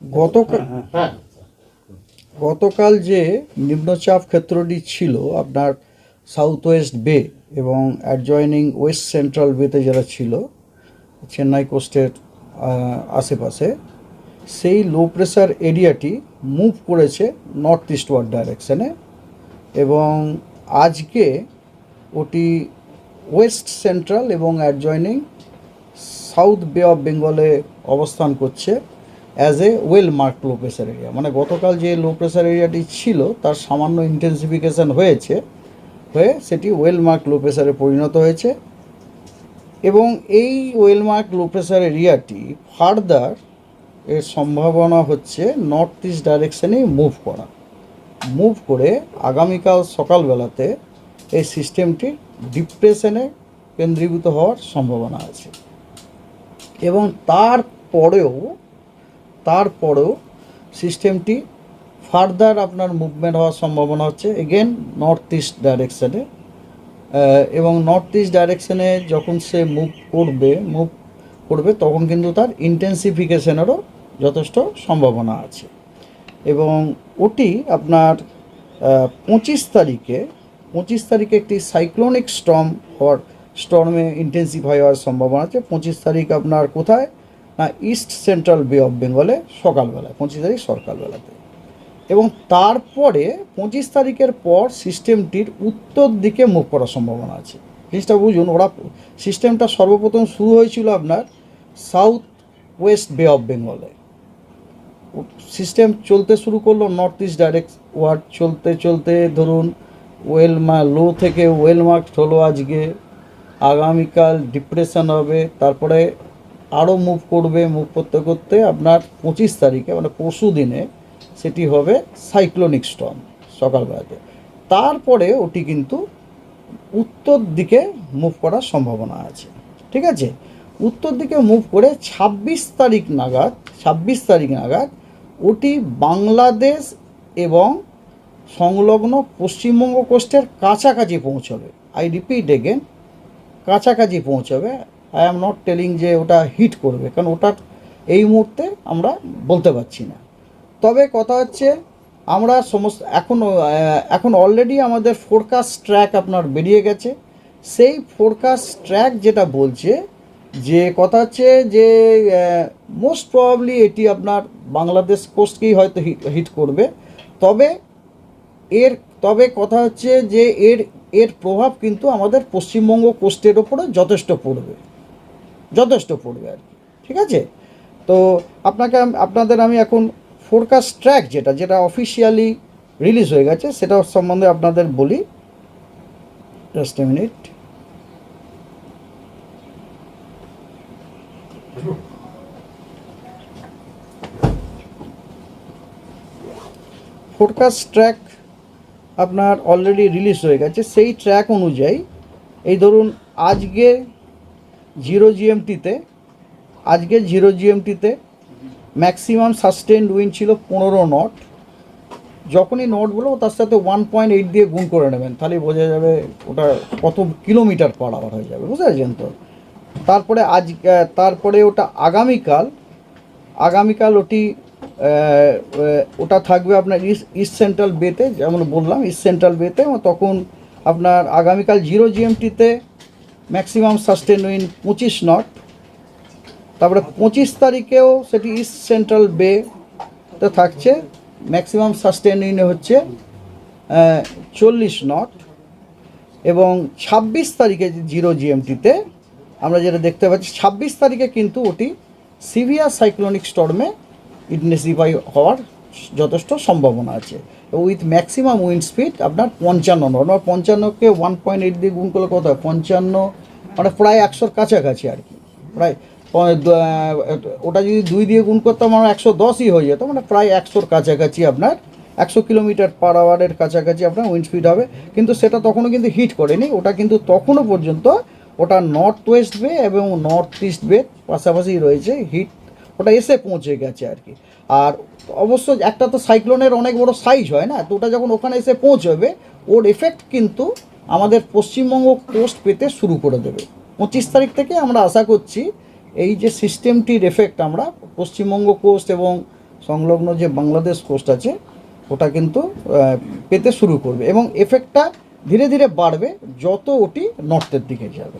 গতকাল গতকাল যে নিম্নচাপ ক্ষেত্রটি ছিল আপনার সাউথ ওয়েস্ট বে এবং অ্যাডজয়নিং ওয়েস্ট সেন্ট্রাল বেতে যারা ছিল চেন্নাই কোস্টের আশেপাশে, সেই লো প্রেশার এরিয়াটি মুভ করেছে নর্থ ইস্টওয়ার্ড ডাইরেকশানে এবং আজকে ওটি ওয়েস্ট সেন্ট্রাল এবং অ্যাডজয়নিং সাউথ বে অফ বেঙ্গলে অবস্থান করছে as a well marked low pressure area. মানে গতকাল যে লো প্রেশার এরিয়াটি ছিল তার সামান্য ইন্টেন্সিফিকেশান হয়ে সেটি ওয়েল মার্ক লো প্রেশারে পরিণত হয়েছে এবং এই ওয়েল মার্ক লো প্রেশার এরিয়াটি ফার্দার এর সম্ভাবনা হচ্ছে নর্থ ইস্ট ডাইরেকশানেই মুভ করে আগামীকাল সকালবেলাতে এই সিস্টেমটি ডিপ্রেশনে কেন্দ্রীভূত হওয়ার সম্ভাবনা আছে এবং তারপরেও সিস্টেমটি ফার্দার আপনার মুভমেন্ট হওয়ার সম্ভাবনা হচ্ছে এগেন নর্থ ইস্ট ডাইরেকশানে এবং নর্থ ইস্ট ডাইরেকশানে যখন সে মুভ করবে তখন কিন্তু তার ইন্টেন্সিফিকেশনেরও যথেষ্ট সম্ভাবনা আছে এবং ওটি আপনার 25 তারিখে একটি সাইক্লোনিক স্টর্মে ইন্টেন্সিফাই হওয়ার সম্ভাবনা আছে। 25 তারিখ আপনার কোথায় না ইস্ট সেন্ট্রাল বে অফ বেঙ্গলে সকালবেলায়, 25 তারিখ সকালবেলাতে, এবং তারপরে 25 তারিখের পর সিস্টেমটির উত্তর দিকে মুভ করার সম্ভাবনা আছে। জিনিসটা বুঝুন, সিস্টেমটা সর্বপ্রথম শুরু হয়েছিল আপনার সাউথ ওয়েস্ট বে অফ বেঙ্গলে, সিস্টেম চলতে শুরু করলো নর্থ ইস্ট ডাইরেক্ট ওয়ার্ড, চলতে ধরুন লো থেকে ওয়েল মার্ক হলো, আজকে আগামীকাল ডিপ্রেশন হবে, তারপরে আরও মুভ করতে আপনার 25 তারিখে মানে পরশু দিনে সেটি হবে সাইক্লোনিক স্টর্ম সকালবেলাতে। তারপরে ওটি কিন্তু উত্তর দিকে মুভ করার সম্ভাবনা আছে। ঠিক আছে, উত্তর দিকে মুভ করে 26 তারিখ নাগাদ ওটি বাংলাদেশ এবং সংলগ্ন পশ্চিমবঙ্গ কোস্টের কাছাকাছি পৌঁছবে। আই রিপিট এগেন, কাছাকাছি পৌঁছবে। আই অ্যাম নট টেলিং যে ওটা হিট করবে, কারণ ওটা এই মুহূর্তে আমরা বলতে পারছি না। তবে কথা হচ্ছে আমরা এখন অলরেডি আমাদের ফোরকাস্ট ট্র্যাক আপনার বেরিয়ে গেছে। সেই ফোরকাস্ট ট্র্যাক যেটা বলছে যে কথা হচ্ছে যে মোস্ট প্রবাবলি এটি আপনার বাংলাদেশ কোস্টকেই হয়তো হিট করবে। তবে কথা হচ্ছে যে এর প্রভাব কিন্তু আমাদের পশ্চিমবঙ্গ কোস্টের ওপরে যথেষ্ট পড়বে আর কি। ঠিক আছে, তো আপনাদের আমি এখন ফোরকাস্ট ট্র্যাক যেটা অফিসিয়ালি রিলিজ হয়ে গেছে সেটা সম্বন্ধে আপনাদের বলি। Just a minute. Forecast track আপনার অলরেডি রিলিজ হয়ে গেছে। সেই ট্র্যাক অনুযায়ী এই ধরুন আজকে জিরো জিএমটিতে ম্যাক্সিমাম সাস্টেন্ড উইন্ড ছিল 15 নট। যখনই নট বলবো তার সাথে 1.8 দিয়ে গুণ করে নেবেন, তাহলে বোঝা যাবে ওটা কত কিলোমিটার পার আওয়ার হয়ে যাবে, বুঝতে পারছেন তো। তারপরে ওটা আগামীকাল ওটা থাকবে আপনার ইস্ট সেন্ট্রাল বেতে, যেমন বললাম ইস্ট সেন্ট্রাল বেতে। তখন আপনার আগামীকাল জিরো জিএমটিতে ম্যাক্সিমাম সাস্টেন উইন্ড 25 নট। তারপরে 25 তারিখেও সেটি ইস্ট সেন্ট্রাল বেতে থাকছে, ম্যাক্সিমাম সাস্টেন উইন্ড হচ্ছে 40 নট। এবং 26 তারিখে জিরো জিএমটিতে আমরা যেটা দেখতে পাচ্ছি, 26 তারিখে কিন্তু ওটি সিভিয়ার সাইক্লোনিক স্টর্মে ইন্টেন্সিফাই হওয়ার যথেষ্ট সম্ভাবনা আছে উইথ ম্যাক্সিমাম উইন্ড স্পিড আপনার 55 নট। 55কে 1.8 দিয়ে গুণ করলে কত হয় 55, মানে প্রায় 100-র কাছাকাছি আর কি। প্রায় ওটা যদি 2 দিয়ে গুণ করতাম আমরা 110ই হয়ে যেত, মানে প্রায় 100-র কাছাকাছি আপনার 100 কিলোমিটার পার আওয়ারের কাছাকাছি আপনার উইন্ড স্পিড হবে। কিন্তু সেটা তখনও কিন্তু হিট করেনি, ওটা কিন্তু তখনও পর্যন্ত ওটা নর্থ ওয়েস্ট বে এবং নর্থ ইস্ট বে পাশাপাশি রয়েছে, হিট ওটা এসে পৌঁছে গেছে আর কি। আর অবশ্য একটা তো সাইক্লোনের অনেক বড় সাইজ হয় না, তো ওটা যখন ওখানে এসে পৌঁছবে ওর এফেক্ট কিন্তু আমাদের পশ্চিমবঙ্গ কোস্ট পেতে শুরু করে দেবে। 25 তারিখ থেকে আমরা আশা করছি এই যে সিস্টেমটির এফেক্ট আমরা পশ্চিমবঙ্গ কোস্ট এবং সংলগ্ন যে বাংলাদেশ কোস্ট আছে ওটা কিন্তু পেতে শুরু করবে এবং এফেক্টটা ধীরে ধীরে বাড়বে যত ওটি নর্থের দিকে যাবে।